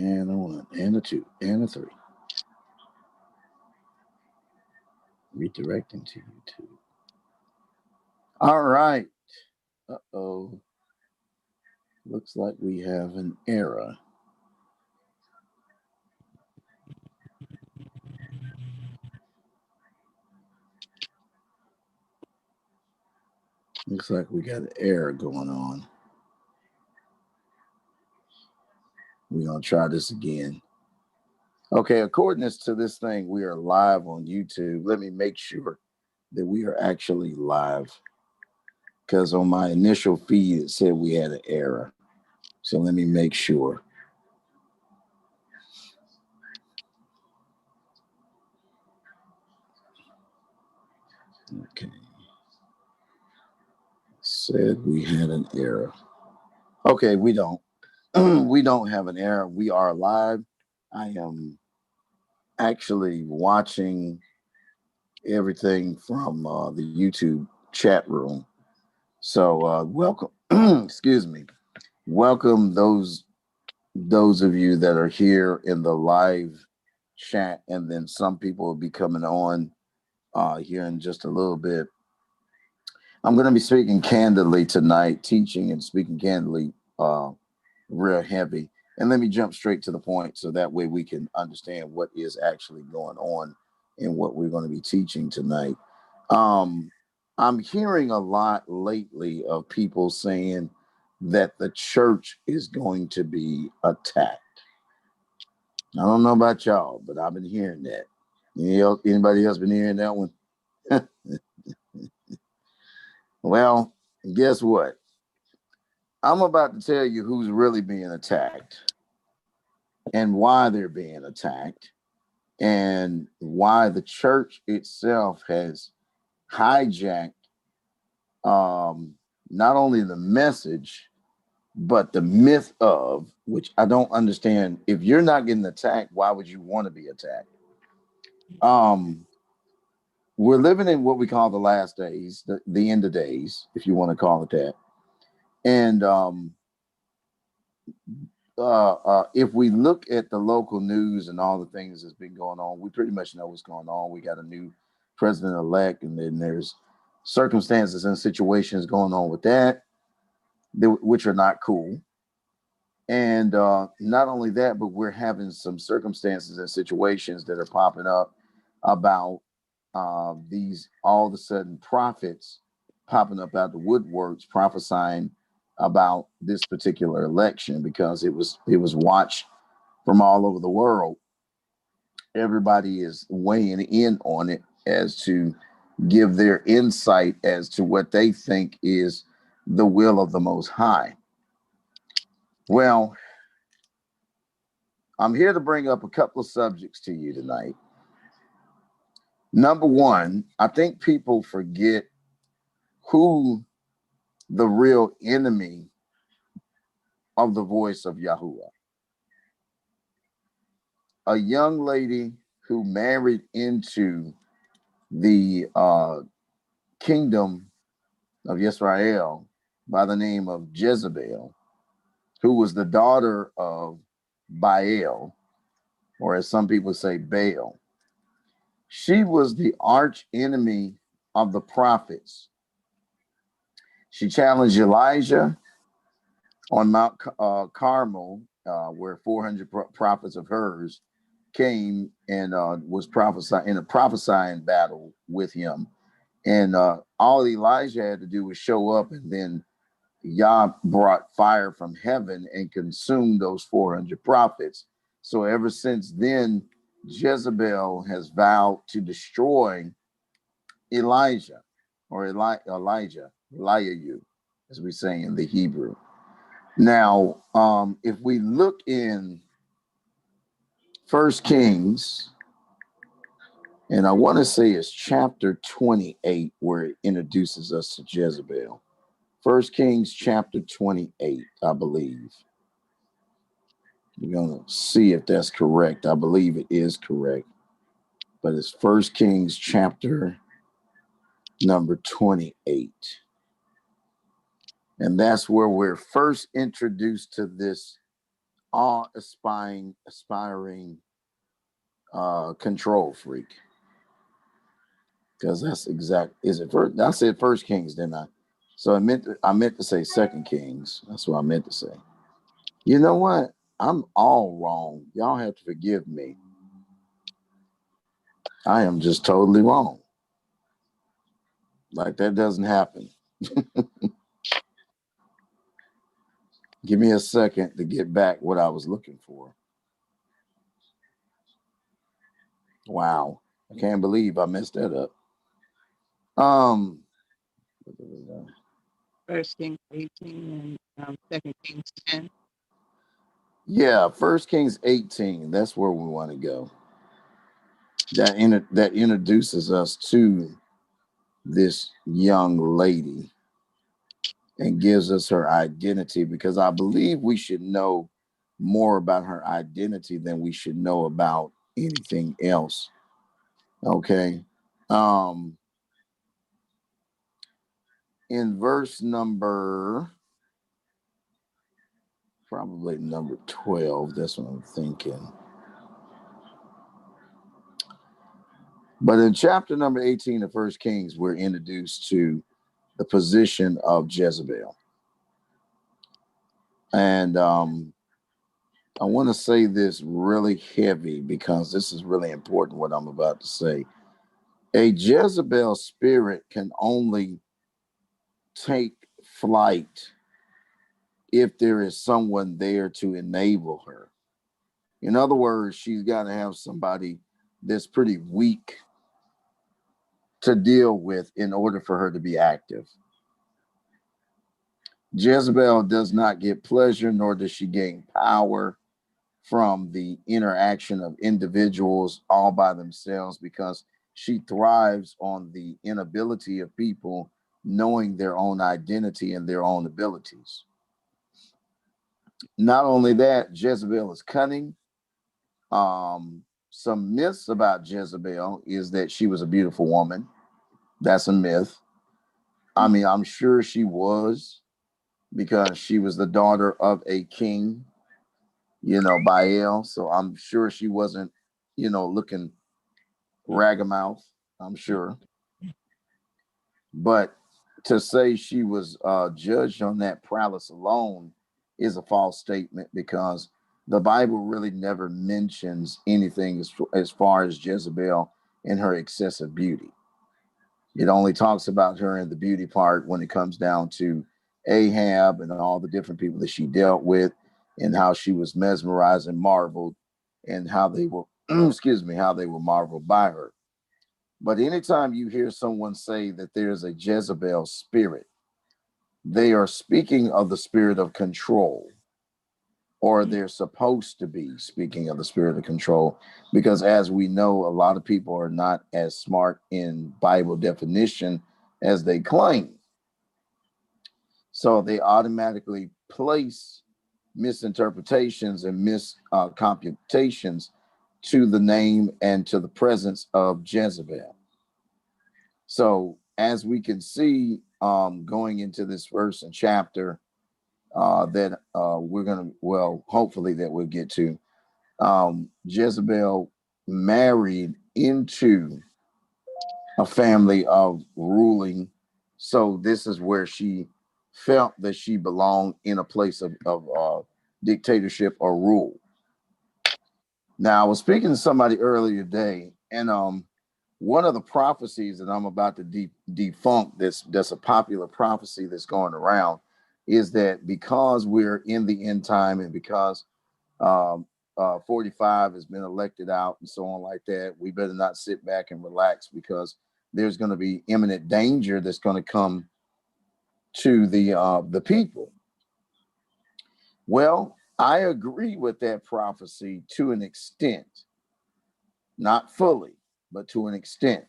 And a one, and a two, and a three. Redirecting to YouTube. All right. Uh-oh. Looks like we have an error. Looks like we got an error going on. We're going to try this again. Okay, according to this thing, we are live on YouTube. Let me make sure that we are actually live, because on my initial feed, it said we had an error. So let me make sure. Okay. Said we had an error. Okay, we don't. We don't have an error. We are live. I am actually watching everything from the YouTube chat room. So welcome. Excuse me. Welcome those of you that are here in the live chat, and then some people will be coming on here in just a little bit. I'm going to be speaking candidly tonight, teaching and speaking candidly, real heavy. And let me jump straight to the point so that way we can understand what is actually going on and what we're going to be teaching tonight. Um, I'm hearing a lot lately of people saying that the church is going to be attacked. I don't know about y'all, but I've been hearing that. Anybody else been hearing that one? Well, guess what? I'm about to tell you who's really being attacked and why they're being attacked and why the church itself has hijacked not only the message, but the myth of, which I don't understand. If you're not getting attacked, why would you want to be attacked? Um, we're living in what we call the last days, the end of days, if you want to call it that. And if we look at the local news and all the things that's been going on, we pretty much know what's going on. We got a new president elect, and then there's circumstances and situations going on with that, which are not cool. And not only that, but we're having some circumstances and situations that are popping up about these all of a sudden prophets popping up out the woodworks prophesying about this particular election, because it was watched from all over the world. Everybody is weighing in on it as to give their insight as to what they think is the will of the Most High. Well, I'm here to bring up a couple of subjects to you tonight. Number one, I think people forget who the real enemy of the voice of Yahuwah. A young lady who married into the kingdom of Israel by the name of Jezebel, who was the daughter of Baal, or as some people say, Baal. She was the arch enemy of the prophets. She challenged Elijah on Mount Carmel, where 400 prophets of hers came and was prophesying in a prophesying battle with him. And all Elijah had to do was show up, and then Yah brought fire from heaven and consumed those 400 prophets. So ever since then, Jezebel has vowed to destroy Elijah, or Elijah, Eliyahu, as we say in the Hebrew. Now, if we look in First Kings, and I want to say it's chapter 28 where it introduces us to Jezebel. First Kings chapter 28, I believe. We're going to see if that's correct. I believe it is correct. But it's First Kings chapter number 28. And that's where we're first introduced to this aspiring control freak. Because that's exact. Is it first? I said First Kings, didn't I? So I meant to say Second Kings. That's what I meant to say. You know what? I'm all wrong. Y'all have to forgive me. I am just totally wrong. Like that doesn't happen. Give me a second to get back what I was looking for. Wow. I can't believe I messed that up. Um First Kings 18 and Second Kings 10. yeah, First Kings 18. That's where we want to go. That introduces us to this young lady and gives us her identity, because I believe we should know more about her identity than we should know about anything else. Okay. Um, in verse number, probably number 12, that's what I'm thinking. But in chapter number 18 of First Kings, we're introduced to the position of Jezebel. And I want to say this really heavy because this is really important what I'm about to say. A Jezebel spirit can only take flight if there is someone there to enable her. In other words, she's got to have somebody that's pretty weak to deal with in order for her to be active. Jezebel does not get pleasure, nor does she gain power from the interaction of individuals all by themselves, because she thrives on the inability of people knowing their own identity and their own abilities. Not only that, Jezebel is cunning. Some myths about Jezebel is that she was a beautiful woman. That's a myth. I mean, I'm sure she was, because she was the daughter of a king, Baal. So I'm sure she wasn't, looking ragamouth, I'm sure. But to say she was judged on that prowess alone is a false statement, because the Bible really never mentions anything as far as Jezebel and her excessive beauty. It only talks about her in the beauty part when it comes down to Ahab and all the different people that she dealt with, and how she was mesmerized and marveled, and how they were, excuse me, how they were marveled by her. But anytime you hear someone say that there's a Jezebel spirit, they are speaking of the spirit of control, or they're supposed to be speaking of the spirit of control, because as we know, a lot of people are not as smart in Bible definition as they claim. So they automatically place misinterpretations and miscomputations to the name and to the presence of Jezebel. So as we can see, going into this verse and chapter, that we're going to, well, hopefully that we'll get to, Jezebel married into a family of ruling. So this is where she felt that she belonged, in a place of dictatorship or rule. Now, I was speaking to somebody earlier today, and one of the prophecies that I'm about to debunk, that's a popular prophecy that's going around, is that because we're in the end time, and because um, 45 has been elected out and so on like that, we better not sit back and relax, because there's going to be imminent danger that's going to come to the people. Well, I agree with that prophecy to an extent, not fully, but to an extent.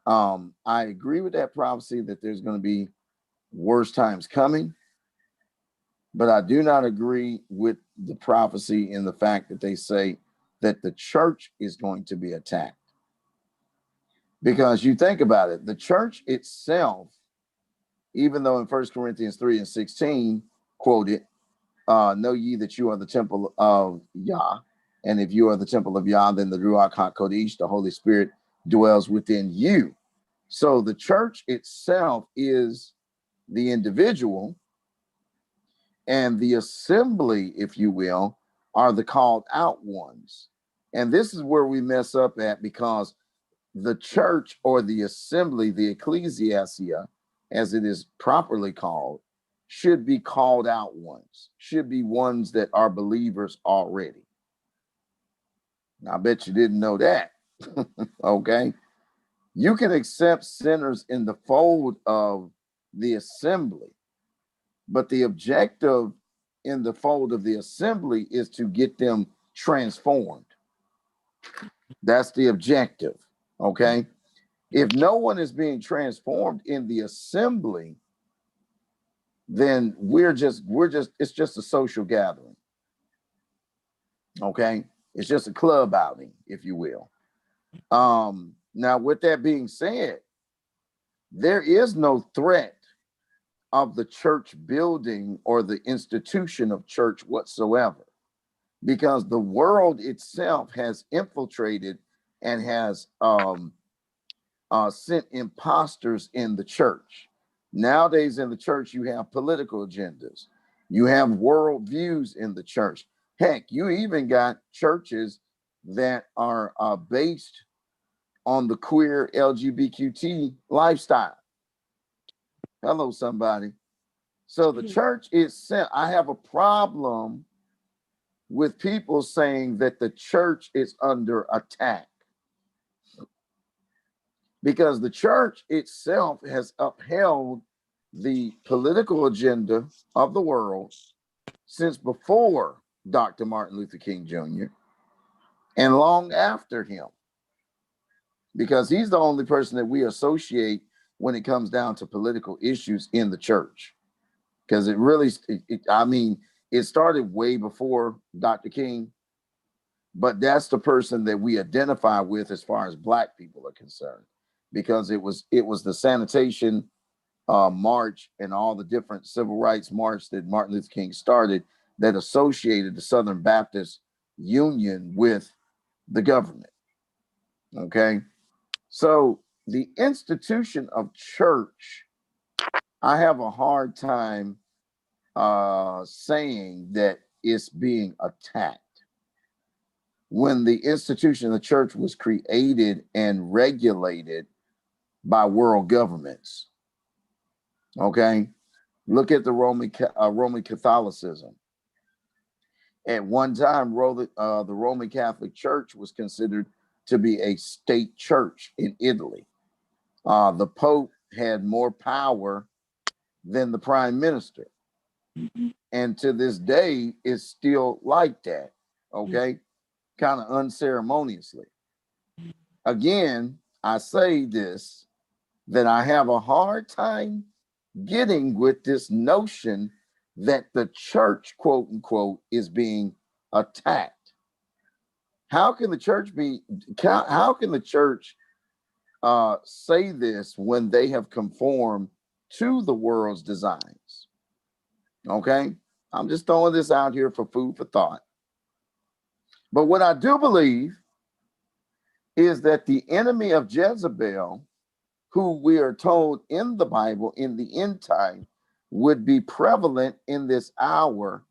I agree with that prophecy that there's going to be worse times coming, but I do not agree with the prophecy in the fact that they say that the church is going to be attacked. Because you think about it, the church itself, even though in 1 Corinthians 3 and 16 quoted, know ye that you are the temple of Yah, and if you are the temple of Yah, then the Ruach HaKodesh, the Holy Spirit, dwells within you. So the church itself is the individual, and the assembly, if you will, are the called out ones. And this is where we mess up at, because the church, or the assembly, the ecclesia, as it is properly called, should be called out ones, should be ones that are believers already. Now, I bet you didn't know that. Okay. You can accept sinners in the fold of the assembly, but the objective in the fold of the assembly is to get them transformed. That's the objective. Okay. If no one is being transformed in the assembly, then it's just a social gathering. Okay. It's just a club outing, if you will. Now, with that being said, there is no threat of the church building or the institution of church whatsoever, because the world itself has infiltrated and has sent imposters in the church. Nowadays in the church, you have political agendas. You have world views in the church. Heck, you even got churches that are based on the queer LGBTQ lifestyle. Hello, somebody. So the church itself, I have a problem with people saying that the church is under attack, because the church itself has upheld the political agenda of the world since before Dr. Martin Luther King Jr. and long after him, because he's the only person that we associate when it comes down to political issues in the church. Because it really, it started way before Dr. King, but that's the person that we identify with as far as Black people are concerned, because it was the sanitation march and all the different civil rights march that Martin Luther King started that associated the Southern Baptist Union with the government. Okay. So the institution of church, I have a hard time saying that it's being attacked, when the institution of the church was created and regulated by world governments. Okay. Look at the Roman Catholicism. At one time, the Roman Catholic Church was considered to be a state church in Italy. The Pope had more power than the Prime Minister. And to this day, it's still like that. Okay. Kind of unceremoniously. Again, I say this, that I have a hard time getting with this notion that the church, quote unquote, is being attacked. How can the church say this when they have conformed to the world's designs? Okay. I'm just throwing this out here for food for thought. But what I do believe is that the enemy of Jezebel, who we are told in the Bible in the end time would be prevalent in this hour,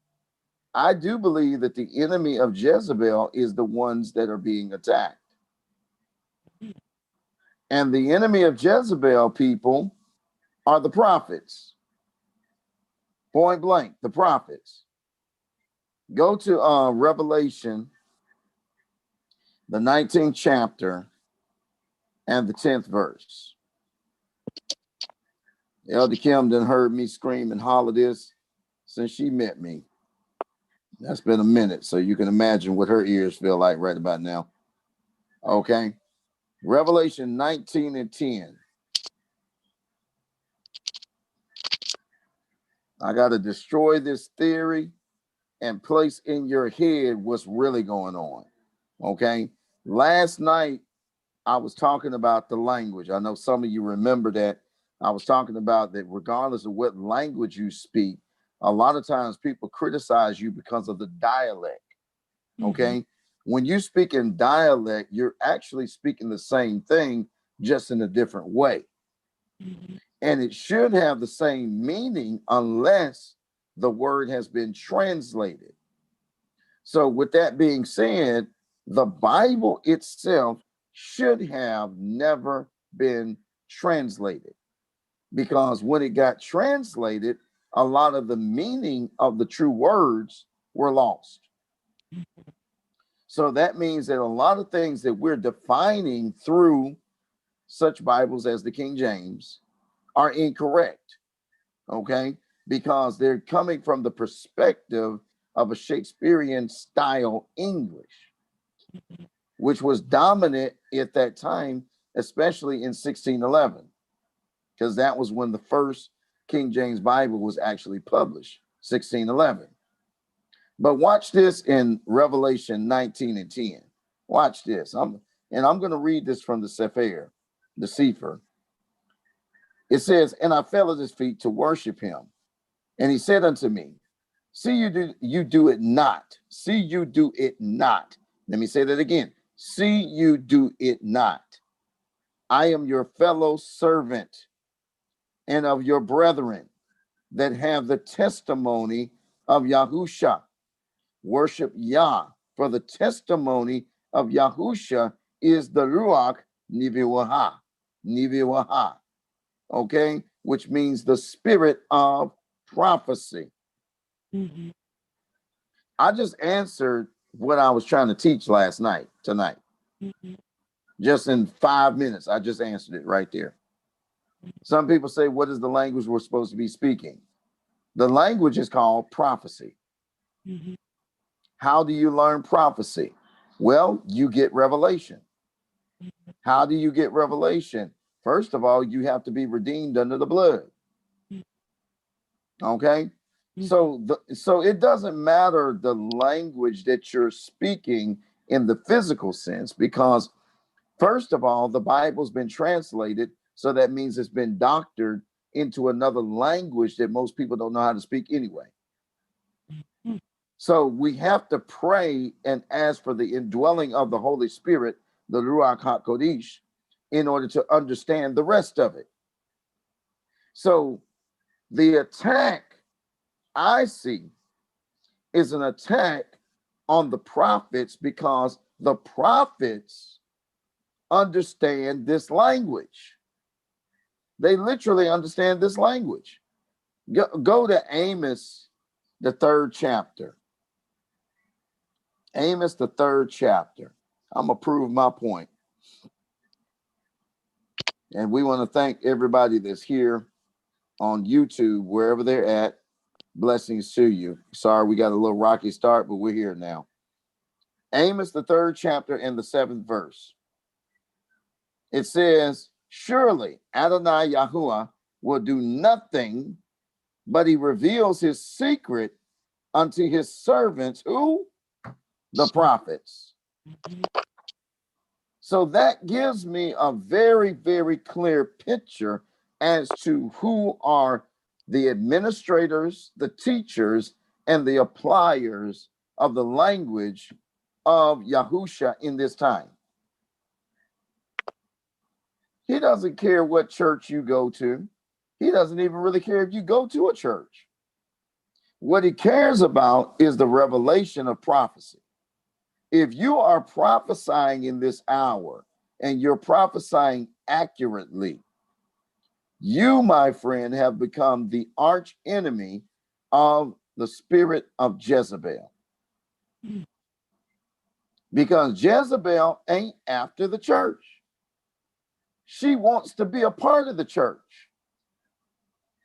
I do believe that the enemy of Jezebel is the ones that are being attacked. And the enemy of Jezebel, people, are the prophets. Point blank, the prophets. Go to Revelation, the 19th chapter and the 10th verse. Elder Kim done heard me scream and holler this since she met me. That's been a minute, so you can imagine what her ears feel like right about now. Okay. Revelation 19 and 10. I got to destroy this theory and place in your head what's really going on. Okay. Last night, I was talking about the language. I know some of you remember that. I was talking about that regardless of what language you speak, A lot of times people criticize you because of the dialect. Okay. When you speak in dialect, you're actually speaking the same thing, just in a different way. And it should have the same meaning unless the word has been translated. So, with that being said, the Bible itself should have never been translated, because when it got translated, a lot of the meaning of the true words were lost. So that means that a lot of things that we're defining through such Bibles as the King James are incorrect, okay? Because they're coming from the perspective of a Shakespearean style English, which was dominant at that time, especially in 1611, because that was when the first King James Bible was actually published, 1611. But watch this in Revelation 19 and 10. Watch this. I'm going to read this from the Sefer, the Sefer. It says, "And I fell at his feet to worship him. And he said unto me, see, you do it not. See, you do it not." Let me say that again. "See, you do it not. I am your fellow servant and of your brethren that have the testimony of Yahusha. Worship Yah, for the testimony of Yahusha is the Ruach Niviwaha. Niviwaha. Okay, which means the spirit of prophecy." I just answered what I was trying to teach tonight. Just in 5 minutes, I just answered it right there. Some people say, what is the language we're supposed to be speaking? The language is called prophecy. How do you learn prophecy? Well, you get revelation. How do you get revelation? First of all, you have to be redeemed under the blood. Okay? So it doesn't matter the language that you're speaking in the physical sense, because first of all, the Bible's been translated, so that means it's been doctored into another language that most people don't know how to speak anyway. So we have to pray and ask for the indwelling of the Holy Spirit, the Ruach HaKodesh, in order to understand the rest of it. So the attack I see is an attack on the prophets, because the prophets understand this language. They literally understand this language. Go to Amos, the 3rd chapter. Amos, the 3rd chapter. I'm going to prove my point. And we want to thank everybody that's here on YouTube, wherever they're at. Blessings to you. Sorry, we got a little rocky start, but we're here now. Amos, the 3rd chapter and the 7th verse. It says, "Surely Adonai Yahuwah will do nothing, but he reveals his secret unto his servants," who? The prophets. So that gives me a very, very clear picture as to who are the administrators, the teachers, and the appliers of the language of Yahusha in this time. He doesn't care what church you go to. He doesn't even really care if you go to a church. What he cares about is the revelation of prophecy. If you are prophesying in this hour and you're prophesying accurately, you, my friend, have become the arch enemy of the spirit of Jezebel. Because Jezebel ain't after the church. She wants to be a part of the church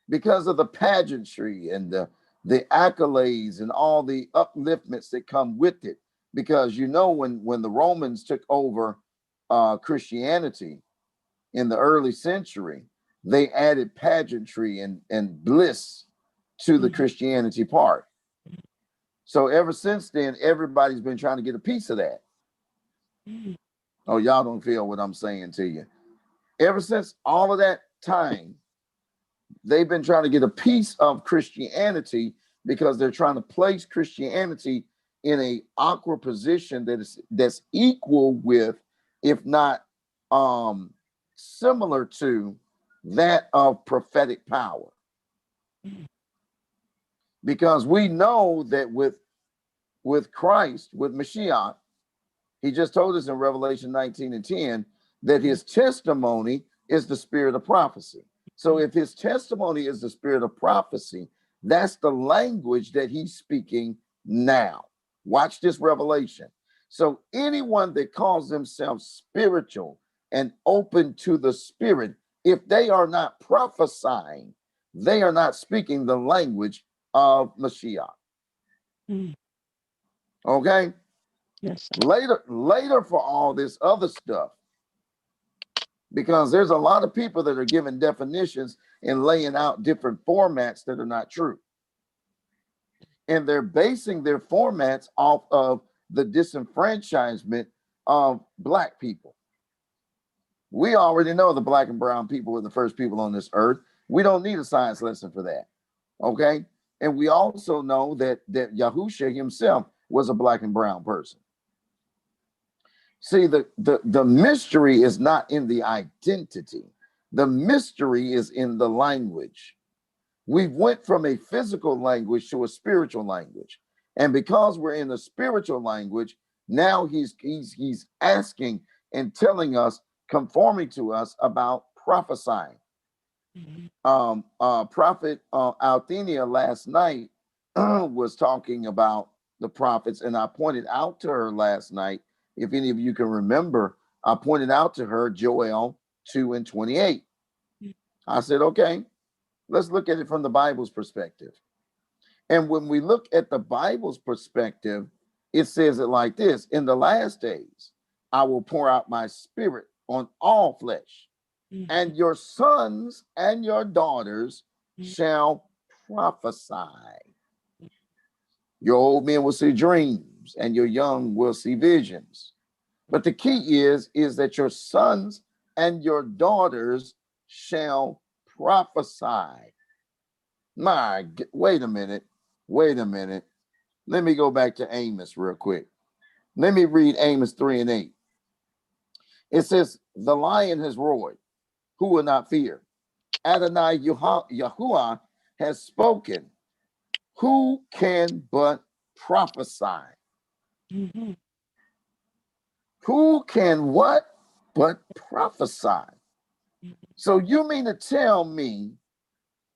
because of the pageantry and the accolades and all the upliftments that come with it. Because you know, when the Romans took over Christianity in the early century, they added pageantry and bliss to the Christianity part. So ever since then, everybody's been trying to get a piece of that. Oh, y'all don't feel what I'm saying to you. Ever since all of that time, they've been trying to get a piece of Christianity because they're trying to place Christianity in a awkward position that's equal with, if not similar to, that of prophetic power. Because we know that with Christ, with Mashiach, he just told us in Revelation 19:10 that his testimony is the spirit of prophecy. So if his testimony is the spirit of prophecy, that's the language that he's speaking now. Watch this revelation. So anyone that calls themselves spiritual and open to the spirit, if they are not prophesying, they are not speaking the language of Mashiach. Okay? Yes. Later for all this other stuff, because there's a lot of people that are giving definitions and laying out different formats that are not true. And they're basing their formats off of the disenfranchisement of Black people. We already know the Black and brown people were the first people on this earth. We don't need a science lesson for that. Okay? And we also know that Yahusha himself was a Black and brown person. See, the mystery is not in the identity. The mystery is in the language. We went from a physical language to a spiritual language. And because we're in the spiritual language, now he's asking and telling us, conforming to us about prophesying. Prophet Althenia last night was talking about the prophets, and I pointed out to her last night, if any of you can remember, I pointed out to her Joel 2:28. I said, okay, let's look at it from the Bible's perspective. And when we look at the Bible's perspective, it says it like this: in the last days, I will pour out my spirit on all flesh, and your sons and your daughters shall prophesy. Your old men will see dreams, and your young will see visions. But the key is that your sons and your daughters shall prophesy. Wait a minute. Let me go back to Amos real quick. Let me read Amos 3:8. It says, the lion has roared. Who will not fear? Adonai Yahuwah has spoken. Who can but prophesy? Who can what but prophesy? So you mean to tell me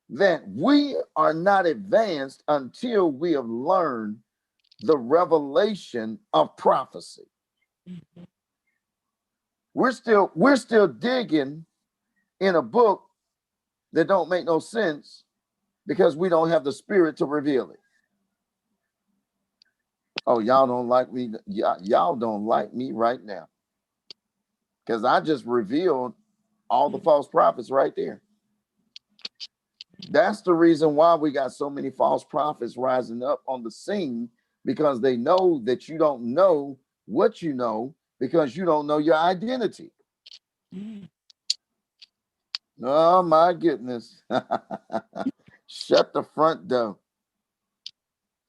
that we are not advanced until we have learned the revelation of prophecy? We're still digging in a book that don't make no sense because we don't have the spirit to reveal it. Oh, y'all don't like me. Y'all don't like me right now, because I just revealed all the false prophets right there. That's the reason why we got so many false prophets rising up on the scene, because they know that you don't know what you know because you don't know your identity. Oh my goodness. Shut the front door.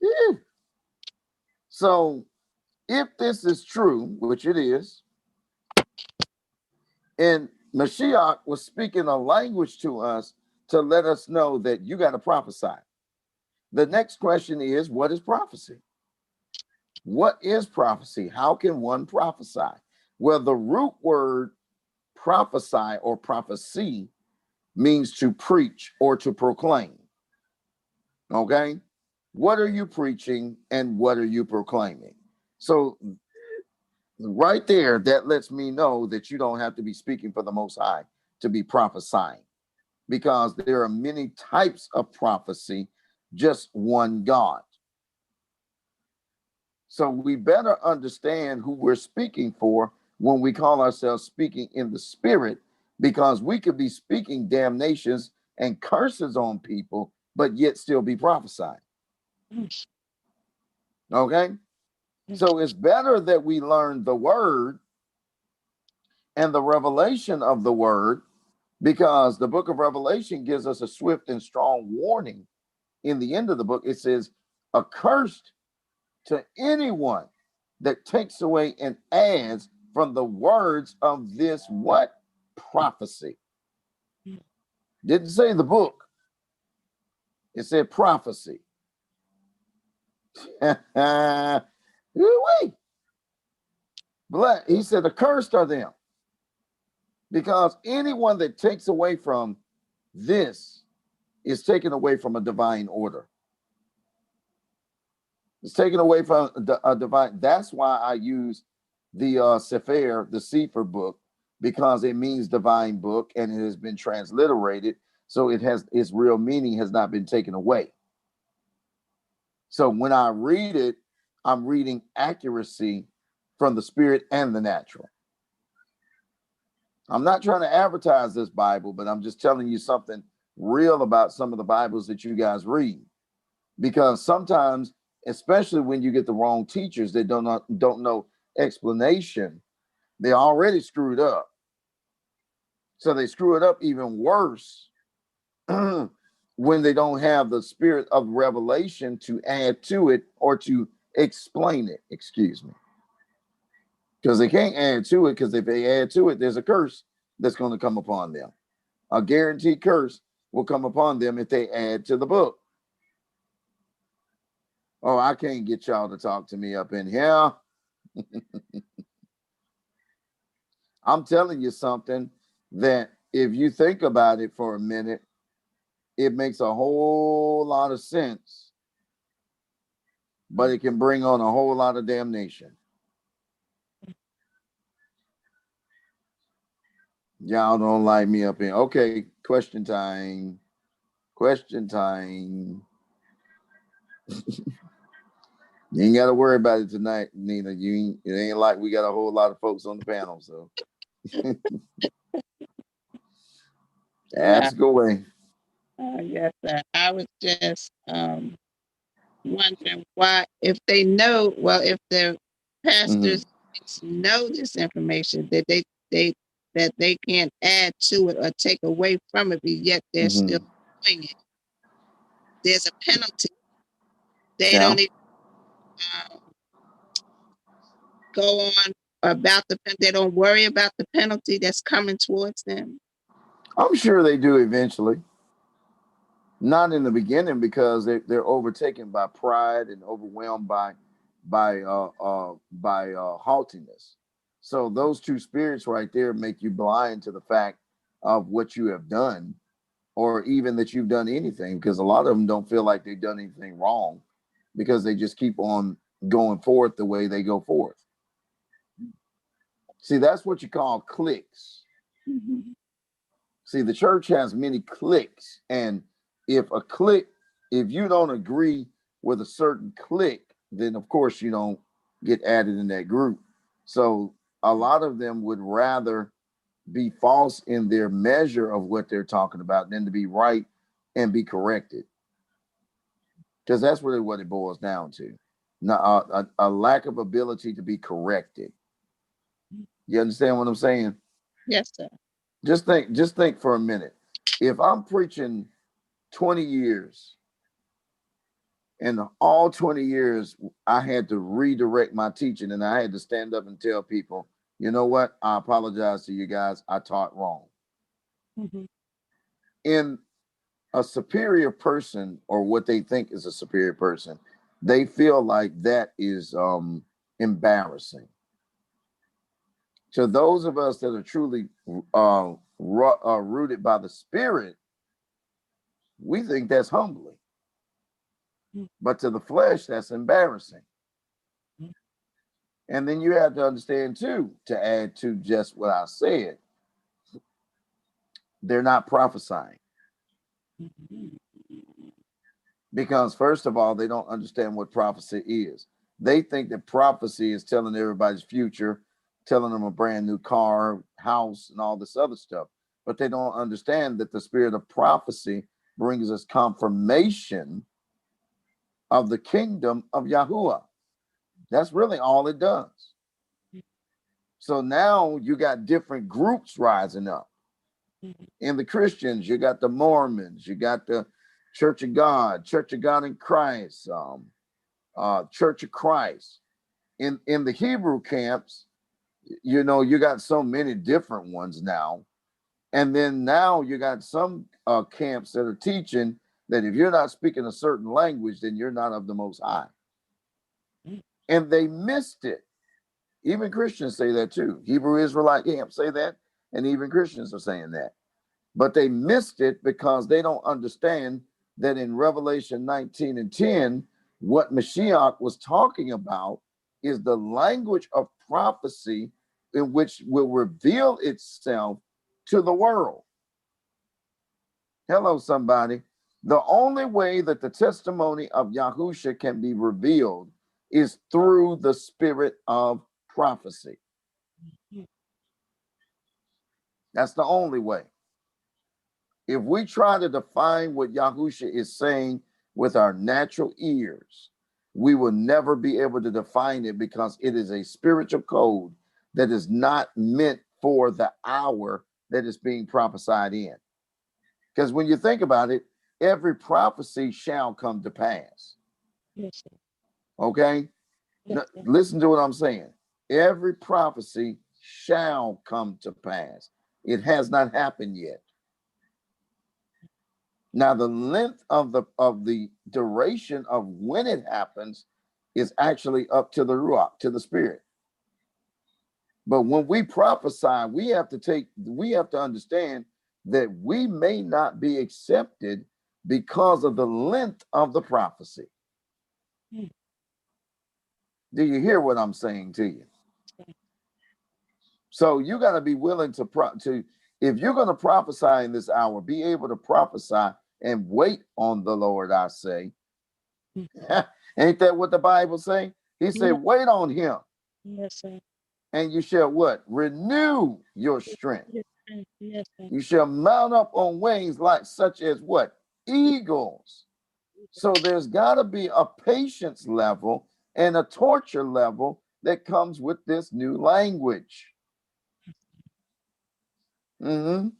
Yeah. So if this is true, which it is, and Mashiach was speaking a language to us to let us know that you got to prophesy. The next question is, what is prophecy? What is prophecy? How can one prophesy? Well, the root word prophesy or prophecy means to preach or to proclaim. Okay? What are you preaching and what are you proclaiming? So right there, that lets me know that you don't have to be speaking for the Most High to be prophesying, because there are many types of prophecy, just one God. So we better understand who we're speaking for when we call ourselves speaking in the spirit, because we could be speaking damnations and curses on people, but yet still be prophesying. Okay? So it's better that we learn the word and the revelation of the word, because the book of Revelation gives us a swift and strong warning in the end of the book, it says, accursed to anyone that takes away and adds from the words of this what? Prophecy. Didn't say the book. It said prophecy. Ooh-wee. He said, accursed are them. Because anyone that takes away from this is taken away from a divine order. It's taken away from a divine. That's why I use the Sefer, the Sefer book, because it means divine book and it has been transliterated. So it has its real meaning has not been taken away. So when I read it, I'm reading accuracy from the spirit and the natural. I'm not trying to advertise this Bible, but I'm just telling you something real about some of the Bibles that you guys read. Because sometimes, especially when you get the wrong teachers that don't know explanation, they already screwed up. So they screw it up even worse when they don't have the spirit of revelation to add to it or to explain it. Excuse me. Because they can't add to it, because if they add to it, there's a curse that's going to come upon them. A guaranteed curse will come upon them if they add to the book. Oh, I can't get y'all to talk to me up in here. I'm telling you something that if you think about it for a minute, it makes a whole lot of sense, but it can bring on a whole lot of damnation. Y'all don't like me up in. Okay, question time. Question time. You ain't got to worry about it tonight, Nina. It ain't like we got a whole lot of folks on the panel, so ask away. Yes, sir. I was just wondering why, if they know, well, if the pastors know this information that they can't add to it or take away from it, but yet they're still doing it. There's a penalty. They don't even go on about they don't worry about the penalty that's coming towards them. I'm sure they do eventually. Not in the beginning, because they're overtaken by pride and overwhelmed by haughtiness. So those two spirits right there make you blind to the fact of what you have done, or even that you've done anything, because a lot of them don't feel like they've done anything wrong, because they just keep on going forth the way they go forth. See, that's what you call cliques. See, the church has many cliques, and if you don't agree with a certain clique, then of course you don't get added in that group. So a lot of them would rather be false in their measure of what they're talking about than to be right and be corrected. Because that's really what it boils down to. A lack of ability to be corrected. You understand what I'm saying? Yes, sir. Just think for a minute. If I'm preaching 20 years, and all 20 years I had to redirect my teaching, and I had to stand up and tell people, you know what? I apologize to you guys. I taught wrong. In a superior person, or what they think is a superior person, they feel like that is embarrassing. To those of us that are truly rooted by the Spirit, we think that's humbling. But to the flesh, that's embarrassing. And then you have to understand too, to add to just what I said, they're not prophesying. Because first of all, they don't understand what prophecy is. They think that prophecy is telling everybody's future, telling them a brand new car, house, and all this other stuff. But they don't understand that the spirit of prophecy brings us confirmation of the kingdom of Yahuwah. That's really all it does. So now you got different groups rising up. In the Christians, you got the Mormons, you got the Church of God in Christ, Church of Christ. In the Hebrew camps, you know, you got so many different ones now. And then now you got some camps that are teaching that if you're not speaking a certain language, then you're not of the Most High. And they missed it. Even Christians say that too. Hebrew Israelite camps say that, and even Christians are saying that. But they missed it because they don't understand that in Revelation 19:10, what Mashiach was talking about is the language of prophecy in which will reveal itself to the world. Hello, somebody. The only way that the testimony of Yahusha can be revealed is through the spirit of prophecy. That's the only way. If we try to define what Yahusha is saying with our natural ears, we will never be able to define it because it is a spiritual code that is not meant for the hour that is being prophesied in. Because when you think about it, every prophecy shall come to pass. Yes, sir. Okay? Yes, sir. Listen to what I'm saying. Every prophecy shall come to pass. It has not happened yet. Now, the length of the duration of when it happens is actually up to the Ruach, to the Spirit. But when we prophesy, we have to understand that we may not be accepted because of the length of the prophecy. Do you hear what I'm saying to you? So you got to be willing to if you're going to prophesy in this hour, be able to prophesy and wait on the Lord, I say. Ain't that what the Bible say? He said, wait on him. Yes, sir. And you shall what? Renew your strength. Yes, sir. You shall mount up on wings like such as what? Eagles. So there's got to be a patience level and a torture level that comes with this new language. You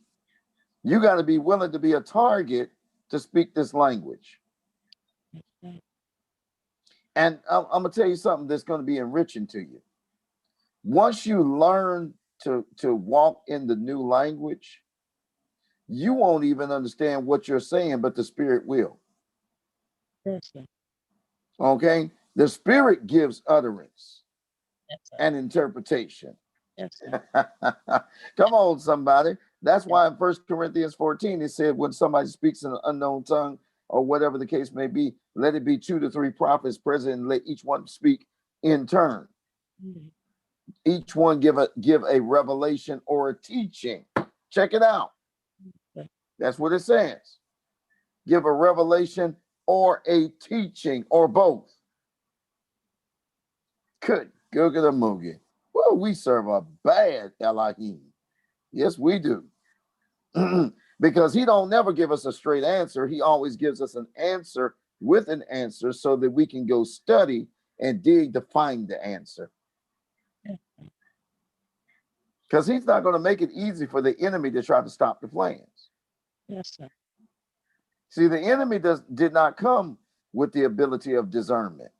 got to be willing to be a target to speak this language. And I'm going to tell you something that's going to be enriching to you. Once you learn to walk in the new language, you won't even understand what you're saying, but the Spirit will. Yes, sir. Okay? The Spirit gives utterance and interpretation. Yes, sir. Come on, somebody. That's why in 1 Corinthians 14, it said, when somebody speaks in an unknown tongue or whatever the case may be, let it be 2 to 3 prophets present and let each one speak in turn. Each one give a revelation or a teaching. Check it out. That's what it says. Give a revelation or a teaching or both. Good Googa Moogie. Well, we serve a bad Elohim. Yes, we do. Because he don't never give us a straight answer. He always gives us an answer with an answer so that we can go study and dig to find the answer. Because he's not going to make it easy for the enemy to try to stop the plans. Yes, sir. See, the enemy did not come with the ability of discernment.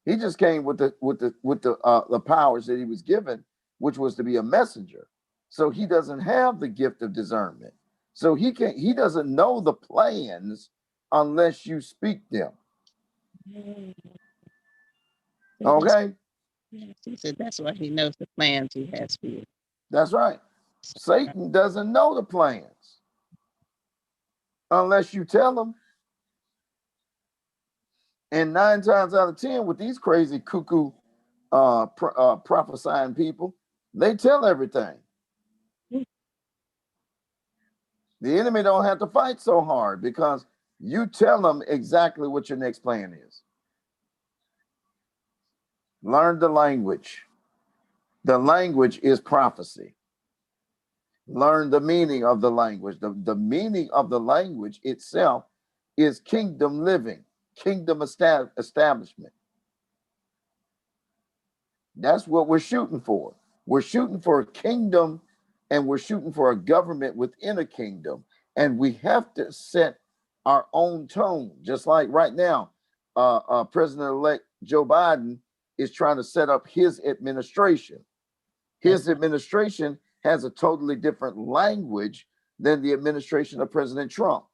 He just came with the powers that he was given, which was to be a messenger. So he doesn't have the gift of discernment. So he doesn't know the plans unless you speak them. Okay? Yes, he said that's why he knows the plans he has for you. That's right. Satan doesn't know the plans unless you tell him. And 9 times out of 10, with these crazy cuckoo prophesying people, they tell everything. The enemy don't have to fight so hard because you tell them exactly what your next plan is. Learn the language. The language is prophecy. Learn the meaning of the language. The meaning of the language itself is kingdom living, kingdom establishment. That's what we're shooting for. We're shooting for a kingdom and we're shooting for a government within a kingdom. And we have to set our own tone. Just like right now, President-elect Joe Biden is trying to set up his administration. His administration has a totally different language than the administration of President Trump.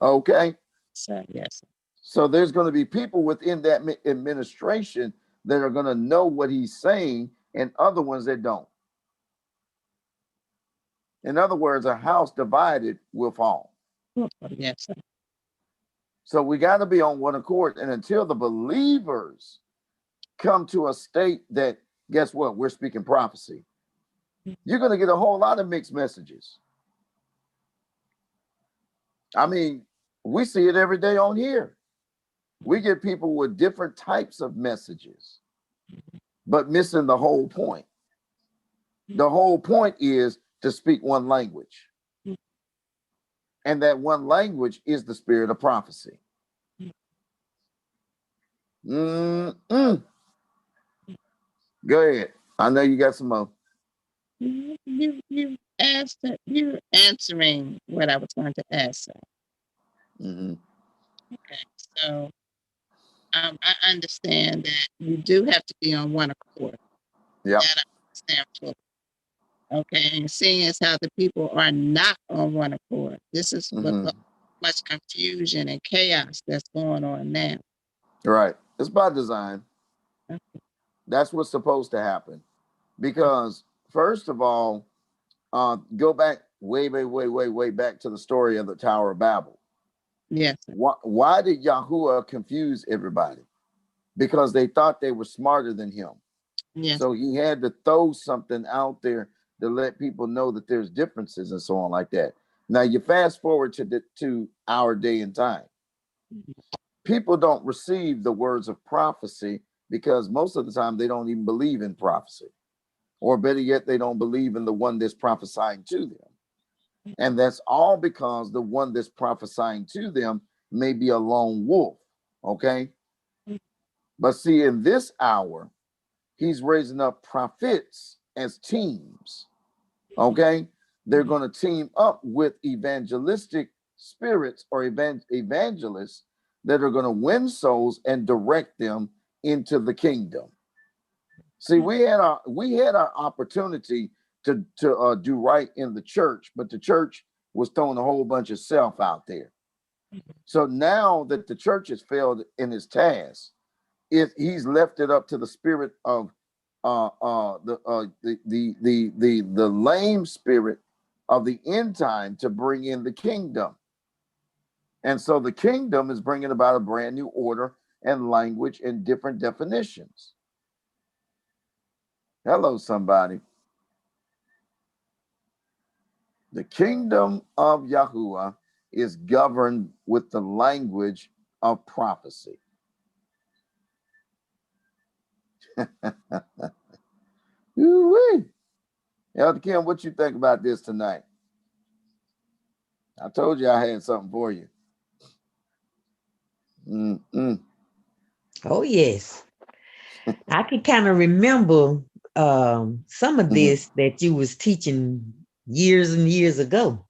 Okay. So yes. So there's going to be people within that administration that are going to know what he's saying, and other ones that don't. In other words, a house divided will fall. Yes. So we got to be on one accord. And until the believers come to a state that, guess what? We're speaking prophecy. You're going to get a whole lot of mixed messages. I mean, we see it every day on here. We get people with different types of messages, but missing the whole point. The whole point is to speak one language. And that one language is the spirit of prophecy. Go ahead. I know you got some more. You asked that you're answering what I was going to ask. Okay, so I understand that you do have to be on one accord. Yeah. That I understand fully. Okay, and seeing as how the people are not on one accord, this is what much confusion and chaos that's going on now. Right. It's by design. Okay. That's what's supposed to happen. Because first of all, go back way back to the story of the Tower of Babel. Yes. Why did Yahuwah confuse everybody? Because they thought they were smarter than him. Yes. So he had to throw something out there to let people know that there's differences and so on like that. Now you fast forward to our day and time. People don't receive the words of prophecy because most of the time they don't even believe in prophecy. Or better yet, they don't believe in the one that's prophesying to them. And that's all because the one that's prophesying to them may be a lone wolf, okay? But see, in this hour, he's raising up prophets as teams, okay? They're going to team up with evangelistic spirits or evangelists that are going to win souls and direct them into the kingdom. See, we had our opportunity to do right in the church, but the church was throwing a whole bunch of self out there. So now that the church has failed in his task, he's left it up to the spirit of the lame spirit of the end time to bring in the kingdom. And so the kingdom is bringing about a brand new order and language and different definitions. Hello, somebody. The kingdom of Yahuwah is governed with the language of prophecy. Ooh-wee. Elder Kim, what you think about this tonight? I told you I had something for you. Oh, yes. I can kind of remember some of this that you was teaching years and years ago.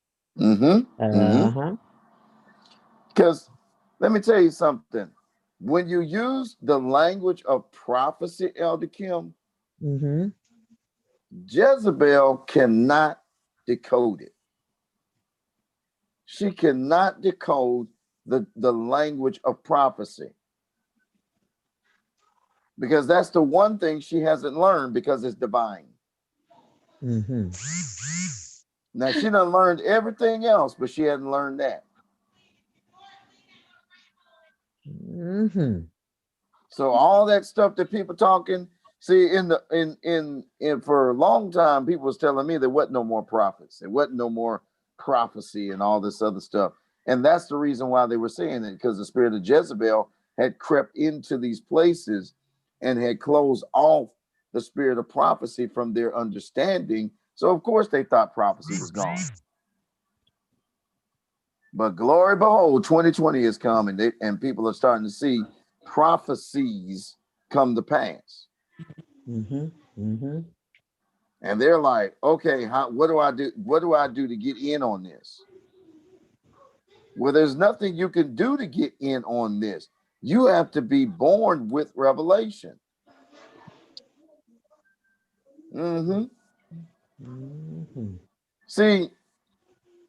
Because let me tell you something. When you use the language of prophecy, Elder Kim, Jezebel cannot decode it. She cannot decode the language of prophecy. Because that's the one thing she hasn't learned because it's divine. Now, she done learned everything else, but she hadn't learned that. So all that stuff that people talking, see, in for a long time, people was telling me there wasn't no more prophets. There wasn't no more prophecy and all this other stuff. And that's the reason why they were saying it, because the spirit of Jezebel had crept into these places and had closed off the spirit of prophecy from their understanding. So of course they thought prophecy was gone. But glory behold, 2020 is coming, and people are starting to see prophecies come to pass. And they're like, okay, what do I do? What do I do to get in on this? Well, there's nothing you can do to get in on this. You have to be born with revelation. Mm-hmm. Mm-hmm. See,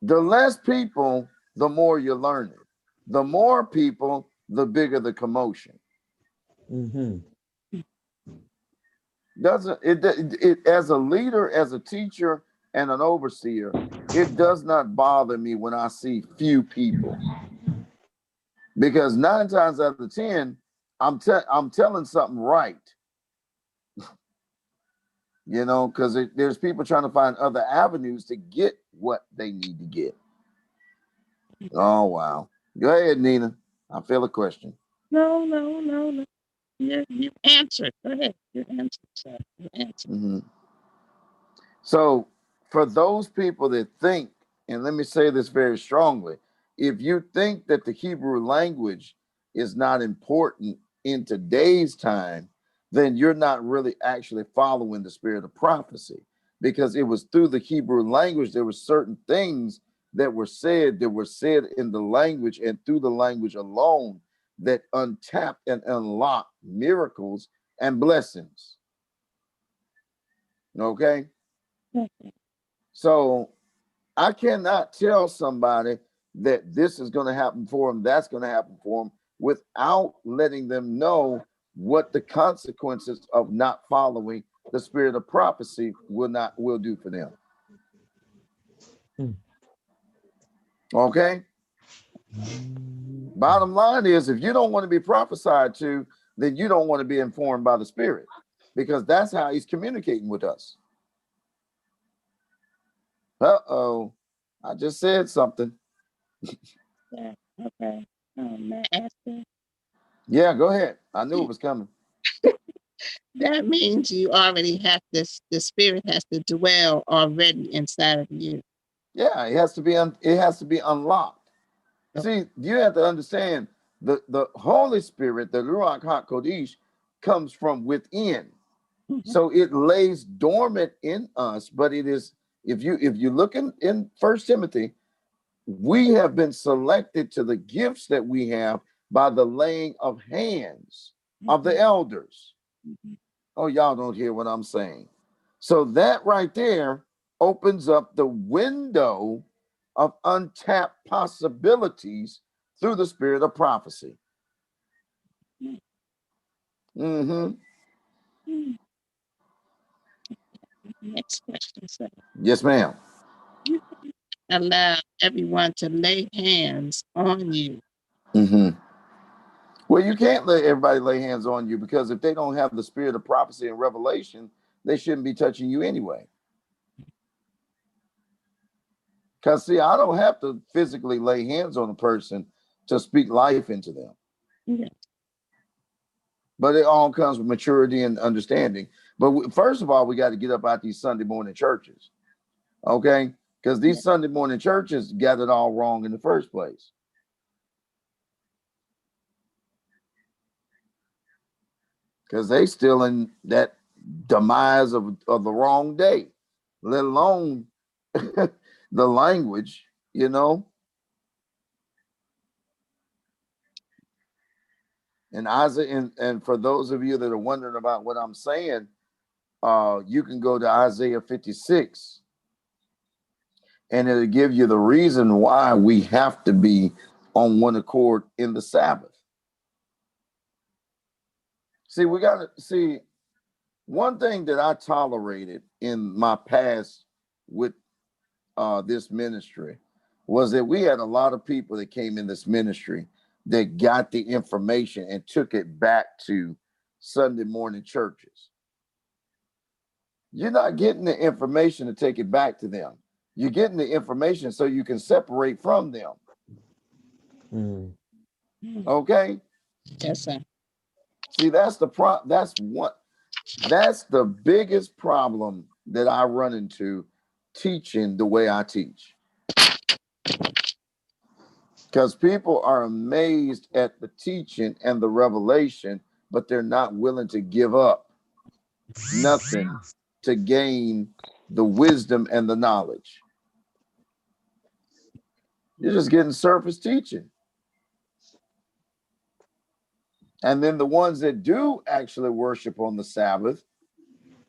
the less people, the more you learn it. The more people, the bigger the commotion. Mm-hmm. Doesn't it as a leader, as a teacher, and an overseer, it does not bother me when I see few people, because 9 times out of 10, I'm telling something right, because there's people trying to find other avenues to get what they need to get. Oh wow, go ahead, Nina. I feel a question. No, no, no, no. You answered. Go ahead. You answered, sir. You answered. Hmm. So, for those people that think, and let me say this very strongly, if you think that the Hebrew language is not important in today's time, then you're not really actually following the spirit of prophecy, because it was through the Hebrew language there were certain things that were said in the language and through the language alone that untapped and unlocked miracles and blessings. Okay? Okay. So I cannot tell somebody that this is going to happen for them, that's going to happen for them, without letting them know what the consequences of not following the spirit of prophecy will do for them. Okay? Bottom line is, if you don't want to be prophesied to, then you don't want to be informed by the spirit, because that's how he's communicating with us. Uh-oh. I just said something. Yeah. Okay. May I ask that? Yeah, go ahead. I knew it was coming. That means you already have this. The spirit has to dwell already inside of you. Yeah, it has to be unlocked. Oh. See, you have to understand the Holy Spirit, the Ruach HaKodesh, comes from within. Mhm. So it lays dormant in us, but it is, if you look in First Timothy, we have been selected to the gifts that we have by the laying of hands of the elders. Mhm. Oh, y'all don't hear what I'm saying. So that right there opens up the window of untapped possibilities through the spirit of prophecy. Mm-hmm. Mhm. Next question, sir. Yes, ma'am. You allow everyone to lay hands on you. Mm-hmm. Well, you can't let everybody lay hands on you, because if they don't have the spirit of prophecy and revelation, they shouldn't be touching you anyway. Because, see, I don't have to physically lay hands on a person to speak life into them. Yeah. But it all comes with maturity and understanding. But first of all, we got to get up out these Sunday morning churches, okay? Because these Sunday morning churches got it all wrong in the first place. Because they still in that demise of the wrong day, let alone the language, you know. And Isaiah, and for those of you that are wondering about what I'm saying, you can go to Isaiah 56, and it'll give you the reason why we have to be on one accord in the Sabbath. See, we got to see one thing that I tolerated in my past with this ministry was that we had a lot of people that came in this ministry that got the information and took it back to Sunday morning churches. You're not getting the information to take it back to them. You're getting the information so you can separate from them. Mm. Okay? Yes, sir. See, that's the biggest problem that I run into teaching the way I teach. Because people are amazed at the teaching and the revelation, but they're not willing to give up nothing to gain the wisdom and the knowledge. You're just getting surface teaching. And then the ones that do actually worship on the Sabbath,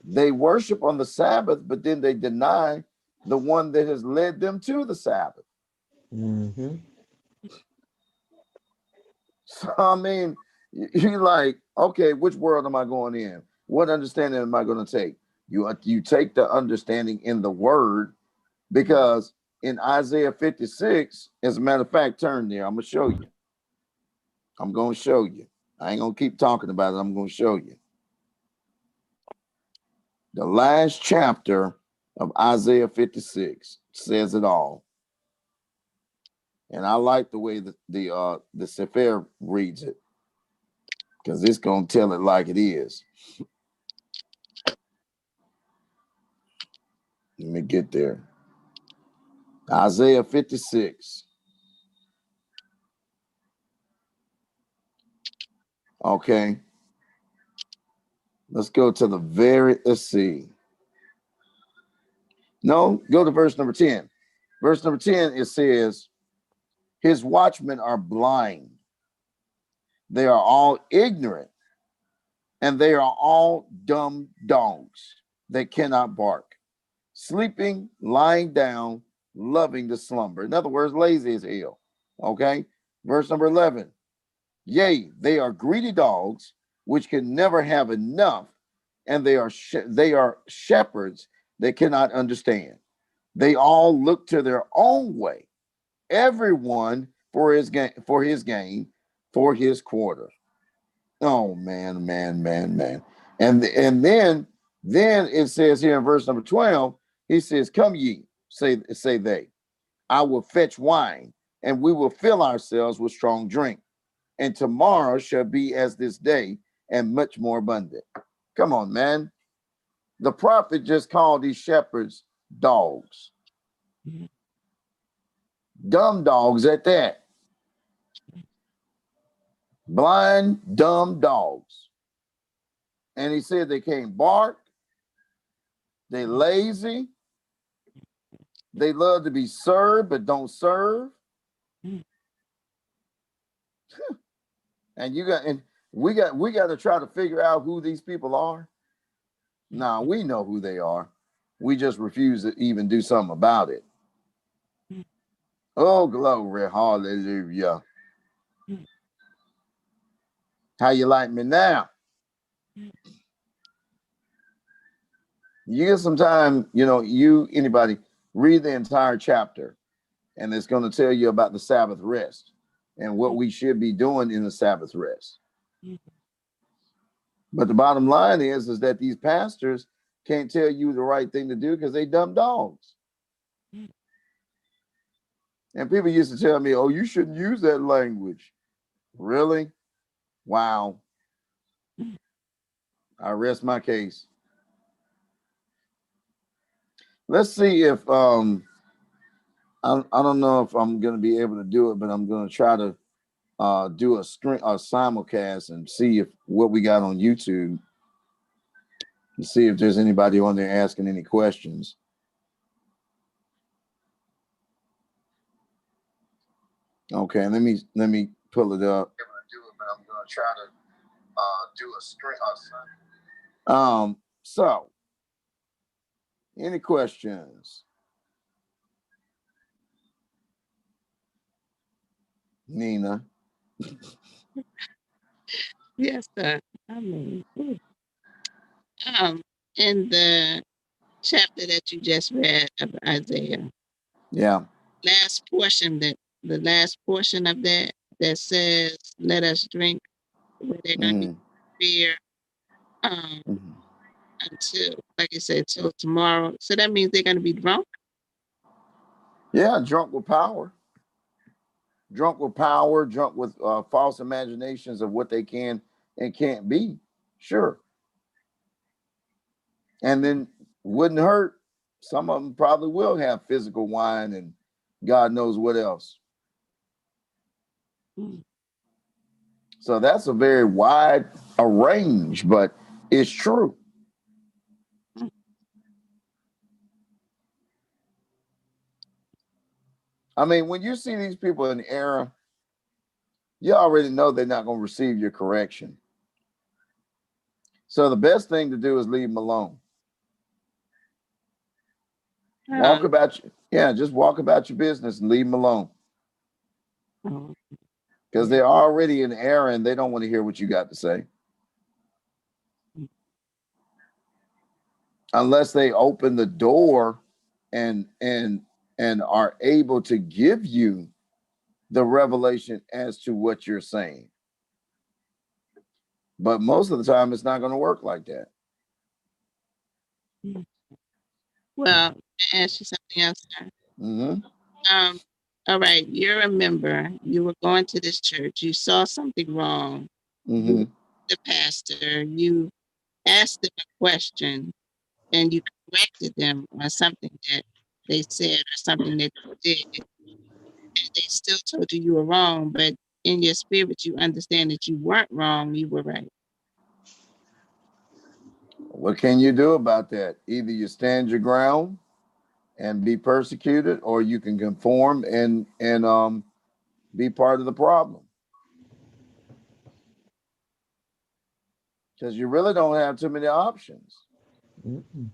they worship on the Sabbath, but then they deny the one that has led them to the Sabbath. Mm-hmm. So, I mean, you're like, okay, which world am I going in? What understanding am I going to take? You take the understanding in the word, because in Isaiah 56, as a matter of fact, turn there. I'm going to show you. I'm going to show you. I ain't going to keep talking about it. I'm going to show you. The last chapter of Isaiah 56 says it all. And I like the way the Sefer reads it, because it's going to tell it like it is. Let me get there. Isaiah 56. Okay. Let's go to let's see. No, go to verse number 10. Verse number 10, it says, his watchmen are blind. They are all ignorant, and they are all dumb dogs. They cannot bark. Sleeping, lying down, loving to slumber. In other words, lazy as hell. Okay. Verse number 11. Yea, they are greedy dogs, which can never have enough, and they are shepherds that cannot understand. They all look to their own way, everyone for his gain, for his quarter. Oh man, man, man, man. And then it says here in verse number 12, he says, come ye, say they, I will fetch wine, and we will fill ourselves with strong drink. And tomorrow shall be as this day, and much more abundant. Come on, man. The prophet just called these shepherds dogs. Dumb dogs at that. Blind, dumb dogs. And he said they can't bark. They lazy. They love to be served, but don't serve. And we got to try to figure out who these people are. Nah, we know who they are. We just refuse to even do something about it. Oh, glory, hallelujah. How you like me now? You get some time, anybody, read the entire chapter, and it's going to tell you about the Sabbath rest and what we should be doing in the Sabbath rest. But the bottom line is that these pastors can't tell you the right thing to do because they dumb dogs. And people used to tell me, oh, you shouldn't use that language. Really? Wow. I rest my case. Let's see if I don't know if I'm going to be able to do it, but I'm going to try to do a simulcast and see if what we got on YouTube, and see if there's anybody on there asking any questions. Okay, let me pull it up. I'm going to try to do a screen. So, any questions? Nina. Yes, sir. I mean, in the chapter that you just read of Isaiah, Yeah. the last portion of that says, "Let us drink," where they're going to be fear until, like you said, till tomorrow. So that means they're going to be drunk. Yeah, drunk with power. Drunk with power, drunk with false imaginations of what they can and can't be. Sure. And then wouldn't hurt. Some of them probably will have physical wine and God knows what else. So that's a very wide range, but it's true. I mean, when you see these people in error, you already know they're not going to receive your correction. So the best thing to do is leave them alone. Walk about you. Yeah, just walk about your business and leave them alone. Because they're already in error and they don't want to hear what you got to say. Unless they open the door and are able to give you the revelation as to what you're saying. But most of the time, it's not going to work like that. Well, I ask you something else, sir. Mm-hmm. All right, you're a member. You were going to this church. You saw something wrong. Mm-hmm. The pastor, you asked them a question and you corrected them on something that they said or something that they did. And they still told you were wrong, but in your spirit, you understand that you weren't wrong, you were right. What can you do about that? Either you stand your ground and be persecuted, or you can conform and be part of the problem. Because you really don't have too many options. Mm-mm.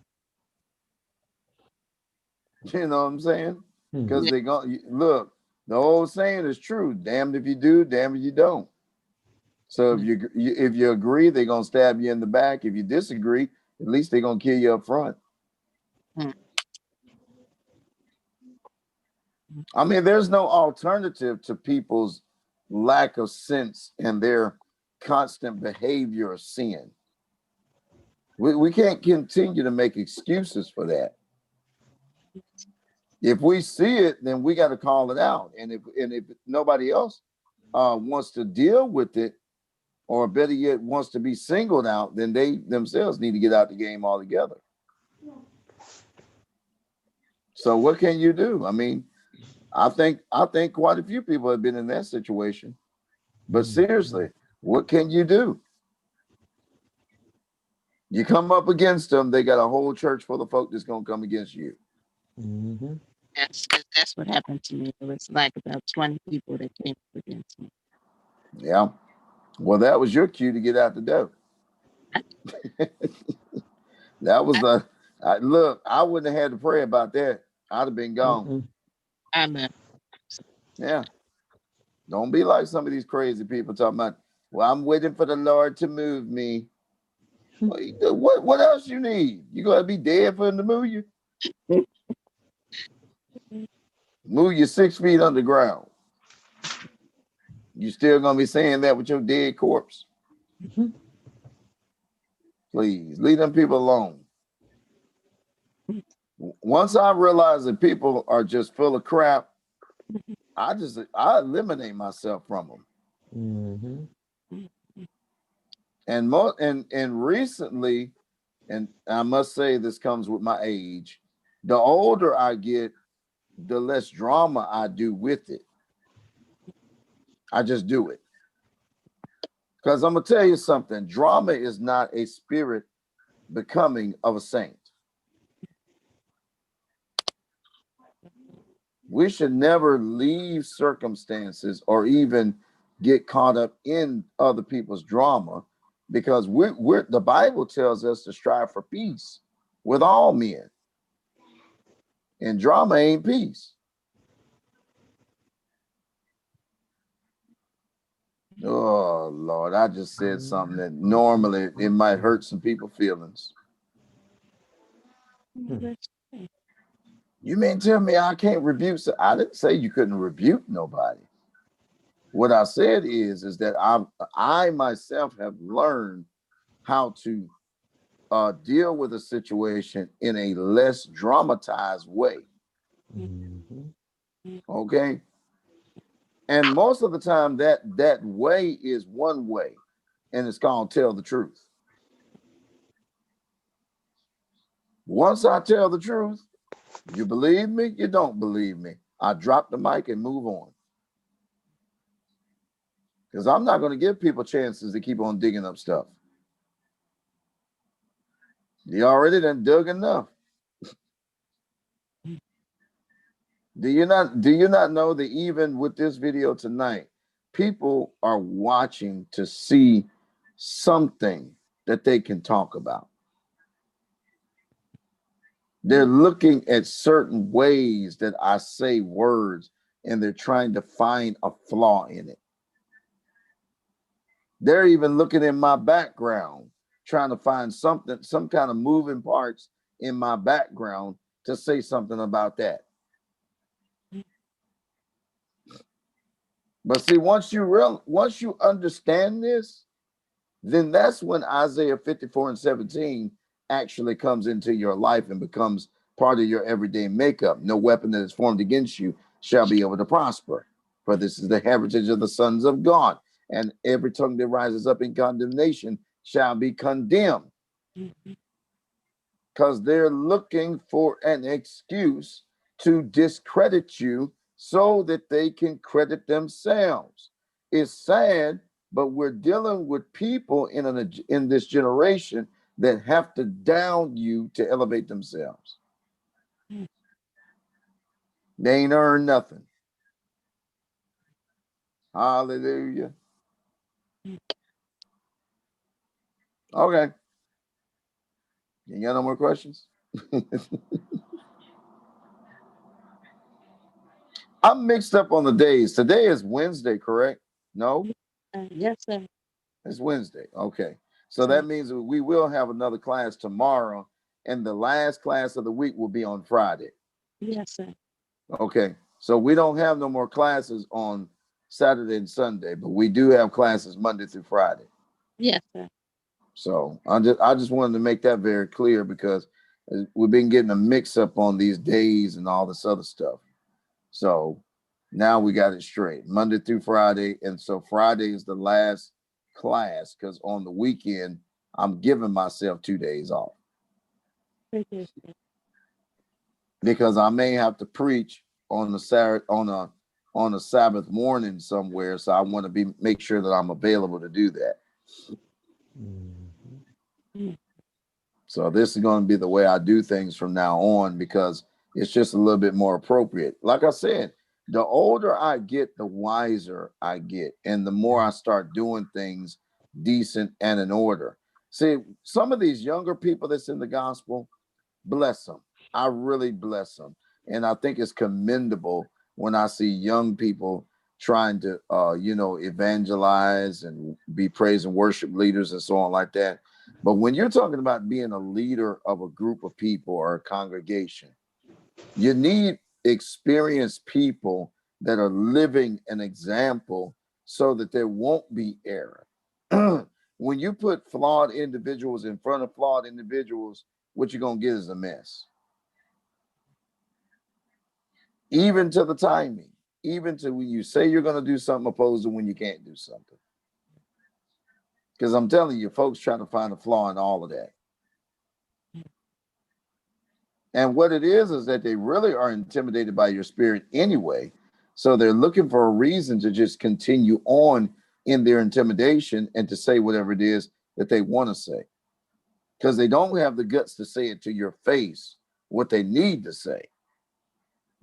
You know what I'm saying? Because Mm. they go look. The old saying is true: "Damned if you do, damned if you don't." So if you agree, they're gonna stab you in the back. If you disagree, at least they're gonna kill you up front. I mean, there's no alternative to people's lack of sense and their constant behavior of sin. We can't continue to make excuses for that. If we see it, then we got to call it out. And if nobody else wants to deal with it, or better yet, wants to be singled out, then they themselves need to get out the game altogether. So what can you do? I mean, I think quite a few people have been in that situation. But seriously, what can you do? You come up against them, they got a whole church full of folk that's gonna come against you. Mm-hmm. That's what happened to me. It was like about 20 people that came up against me. Yeah. Well, that was your cue to get out the door. That was the look. I wouldn't have had to pray about that. I'd have been gone. Mm-mm. Amen. Yeah. Don't be like some of these crazy people talking about, well, I'm waiting for the Lord to move me. What else you need? You gotta be dead for him to move you? Move you 6 feet underground. You still gonna be saying that with your dead corpse? Mm-hmm. Please leave them people alone. Once I realize that people are just full of crap, I eliminate myself from them. Mm-hmm. And recently, and I must say this comes with my age, the older I get, the less drama I do with it. I just do it. Because I'm gonna tell you something, drama is not a spirit becoming of a saint. We should never leave circumstances or even get caught up in other people's drama, because we're the Bible tells us to strive for peace with all men. And drama ain't peace. Oh Lord, I just said something that normally it might hurt some people's feelings. You mean tell me I can't rebuke? I didn't say you couldn't rebuke nobody. What I said is that I myself have learned how to deal with a situation in a less dramatized way. Mm-hmm. Okay. And most of the time that way is one way, and it's called tell the truth. Once I tell the truth, you believe me, you don't believe me, I drop the mic and move on. Because I'm not going to give people chances to keep on digging up stuff. You already done dug enough. Do you not know that even with this video tonight, people are watching to see something that they can talk about. They're looking at certain ways that I say words and they're trying to find a flaw in it. They're even looking in my background, trying to find something, some kind of moving parts in my background to say something about that. But see, once you understand this, then that's when Isaiah 54:17 actually comes into your life and becomes part of your everyday makeup. No weapon that is formed against you shall be able to prosper. For this is the heritage of the sons of God. And every tongue that rises up in condemnation shall be condemned. Because they're looking for an excuse to discredit you so that they can credit themselves. It's sad, but we're dealing with people in this generation that have to down you to elevate themselves. They ain't earned nothing. Hallelujah. Okay. You got no more questions? I'm mixed up on the days. Today is Wednesday, correct? No? Yes, sir. It's Wednesday. Okay. So that means we will have another class tomorrow, and the last class of the week will be on Friday. Yes, sir. Okay. So we don't have no more classes on Saturday and Sunday, but we do have classes Monday through Friday. Yes, sir. So I just wanted to make that very clear because we've been getting a mix up on these days and all this other stuff. So now we got it straight, Monday through Friday. And so Friday is the last class because on the weekend, I'm giving myself 2 days off. Because I may have to preach on the Saturday on a Sabbath morning somewhere. So I want to make sure that I'm available to do that. Mm-hmm. So this is going to be the way I do things from now on because it's just a little bit more appropriate. Like I said, the older I get, the wiser I get. And the more I start doing things decent and in order. See, some of these younger people that's in the gospel, bless them. I really bless them. And I think it's commendable when I see young people trying to, evangelize and be praise and worship leaders and so on like that. But when you're talking about being a leader of a group of people or a congregation, you need experienced people that are living an example so that there won't be error. When you put flawed individuals in front of flawed individuals, what you're going to get is a mess. Even to the timing, even to when you say you're going to do something opposed to when you can't do something. Because I'm telling you, folks trying to find a flaw in all of that. And what it is that they really are intimidated by your spirit anyway. So they're looking for a reason to just continue on in their intimidation and to say whatever it is that they want to say. Because they don't have the guts to say it to your face, what they need to say.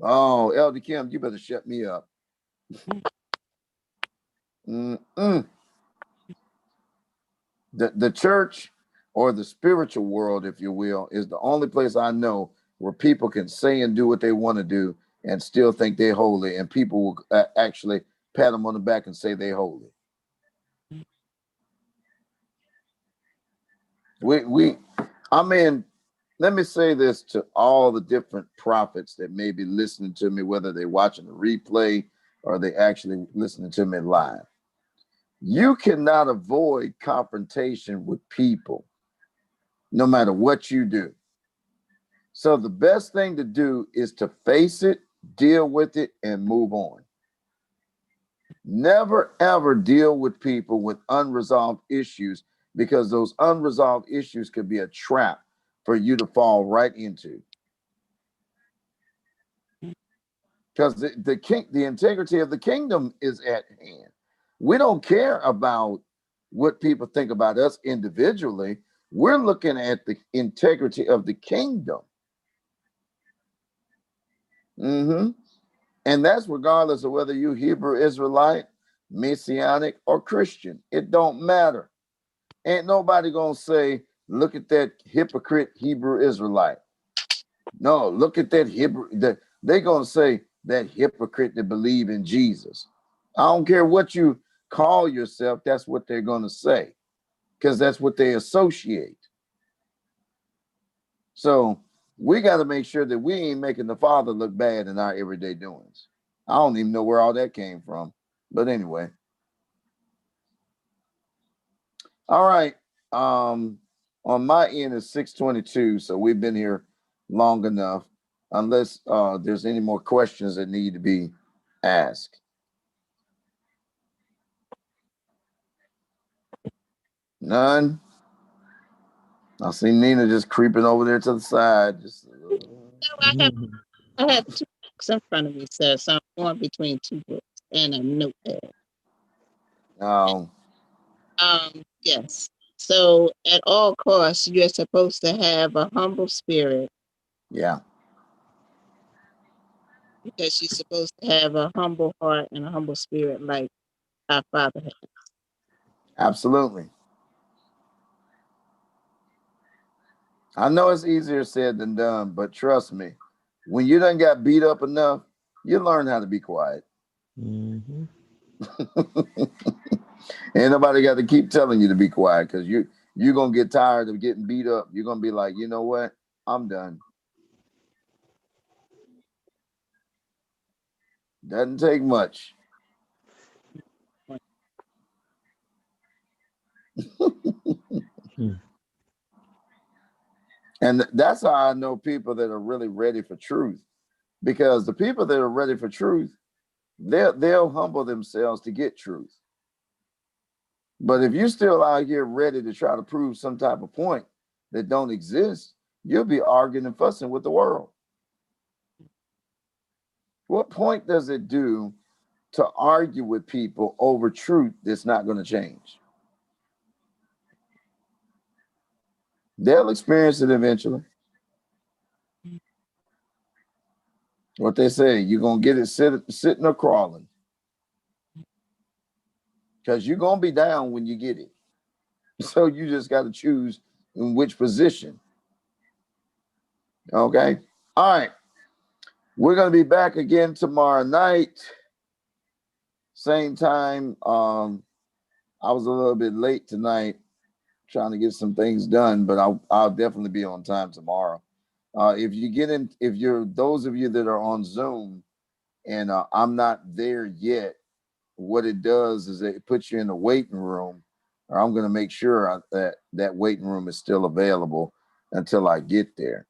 Oh, Elder Kim, you better shut me up. The church or the spiritual world, if you will, is the only place I know where people can say and do what they want to do and still think they're holy, and people will actually pat them on the back and say they're holy. Let me say this to all the different prophets that may be listening to me, whether they're watching the replay or they actually listening to me live. You cannot avoid confrontation with people, no matter what you do. So the best thing to do is to face it, deal with it, and move on. Never, ever deal with people with unresolved issues, because those unresolved issues could be a trap for you to fall right into. Because the integrity of the kingdom is at hand. We don't care about what people think about us individually. We're looking at the integrity of the kingdom. And that's regardless of whether you Hebrew Israelite, Messianic, or Christian. It don't matter. Ain't nobody gonna say, look at that hypocrite Hebrew Israelite. No, look at that Hebrew. They're gonna say that hypocrite that believe in Jesus. I don't care what you call yourself, that's what they're gonna say, because that's what they associate. So we got to make sure that we ain't making the Father look bad in our everyday doings. I don't even know where all that came from. But anyway. All right. On my end is 6:22, so we've been here long enough. Unless there's any more questions that need to be asked. None. I see Nina just creeping over there to the side. Just I have two books in front of me, sir. So I'm going between two books and a notepad. Yes. So at all costs, you're supposed to have a humble spirit. Yeah. Because you're supposed to have a humble heart and a humble spirit like our Father has. Absolutely. I know it's easier said than done, but trust me, when you done got beat up enough, you learn how to be quiet. Mm-hmm. Ain't nobody got to keep telling you to be quiet, because you're gonna get tired of getting beat up. You're gonna be like, you know what? I'm done. Doesn't take much. And that's how I know people that are really ready for truth, because the people that are ready for truth, they'll humble themselves to get truth. But if you're still out here ready to try to prove some type of point that don't exist, you'll be arguing and fussing with the world. What point does it do to argue with people over truth that's not going to change? They'll experience it eventually. What they say, you're going to get it sitting or crawling. Because you're going to be down when you get it. So you just got to choose in which position. Okay. All right. We're going to be back again tomorrow night. Same time. I was a little bit late tonight trying to get some things done, but I'll definitely be on time tomorrow. If you're those of you that are on Zoom and I'm not there yet, what it does is it puts you in the waiting room, or I'm going to make sure that waiting room is still available until I get there.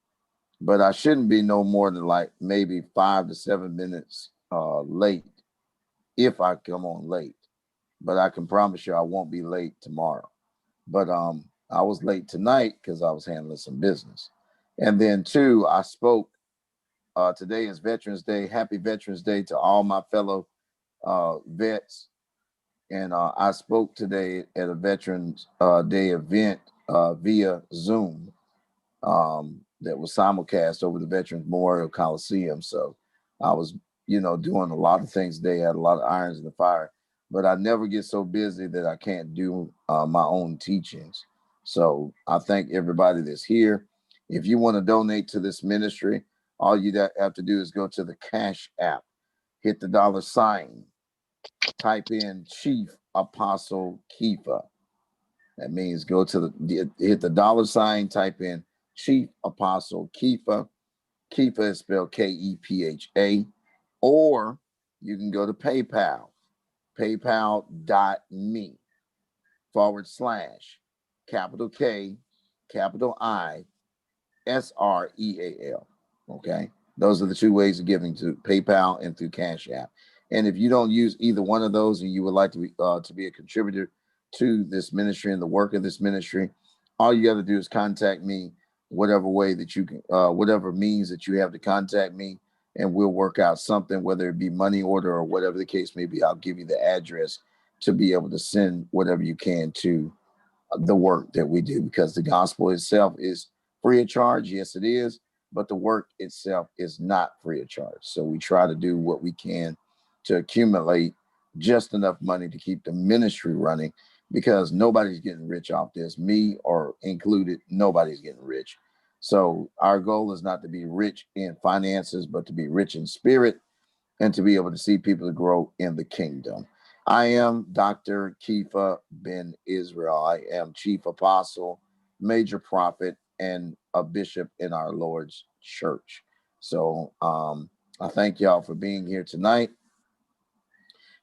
But I shouldn't be no more than like maybe 5 to 7 minutes late if I come on late. But I can promise you I won't be late tomorrow. But I was late tonight because I was handling some business. And then two, I spoke. Today is Veterans Day. Happy Veterans Day to all my fellow vets. And I spoke today at a Veterans Day event via Zoom that was simulcast over the Veterans Memorial Coliseum. So I was, doing a lot of things today, had a lot of irons in the fire, but I never get so busy that I can't do my own teachings. So I thank everybody that's here. If you want to donate to this ministry, all you have to do is go to the Cash App, hit the $, type in Chief Apostle Keefa. That means go to hit the $, type in Chief Apostle Keefa. Keefa is spelled Kepha. Or you can go to PayPal, paypal.me / capital K, capital I, SREAL. Okay. Those are the two ways of giving, to PayPal and through Cash App. And if you don't use either one of those and you would like to be a contributor to this ministry and the work of this ministry, all you got to do is contact me, whatever way that you can, whatever means that you have to contact me, and we'll work out something, whether it be money order or whatever the case may be. I'll give you the address to be able to send whatever you can to the work that we do, because the gospel itself is free of charge. Yes, it is. but the work itself is not free of charge. So we try to do what we can to accumulate just enough money to keep the ministry running, because nobody's getting rich off this, me or included. Nobody's getting rich. So our goal is not to be rich in finances, but to be rich in spirit and to be able to see people grow in the kingdom. I am Dr. Kepha Ben Israel. I am chief apostle, major prophet, and a bishop in our Lord's church. So I thank y'all for being here tonight.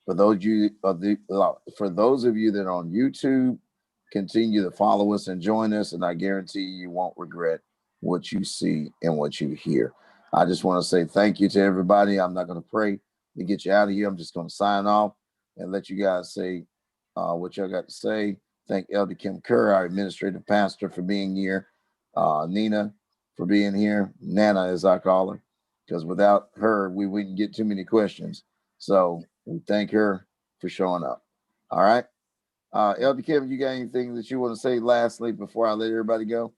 For those of you that are on YouTube, continue to follow us and join us, and I guarantee you won't regret what you see and what you hear. I just want to say thank you to everybody. I'm not going to pray to get you out of here. I'm just going to sign off and let you guys say what y'all got to say. Thank Elder Kim Kerr, our administrative pastor, for being here. Nina for being here. Nana, as I call her, because without her, we wouldn't get too many questions. So we thank her for showing up. All right. Elder Kim, you got anything that you want to say lastly before I let everybody go?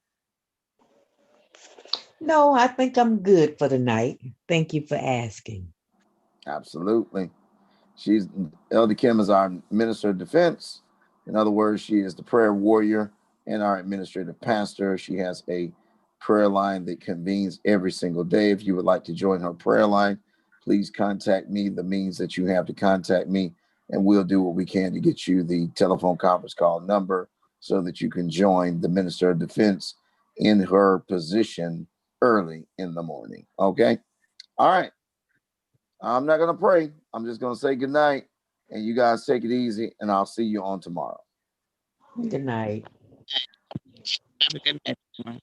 No, I think I'm good for the night. Thank you for asking. Absolutely. Elder Kim is our minister of defense. In other words, she is the prayer warrior and our administrative pastor. She has a prayer line that convenes every single day. If you would like to join her prayer line, please contact me, the means that you have to contact me, and we'll do what we can to get you the telephone conference call number so that you can join the minister of defense in her position early in the morning. Okay. All right. I'm not going to pray. I'm just going to say good night, and you guys take it easy, and I'll see you on tomorrow. Good night. Have a good night.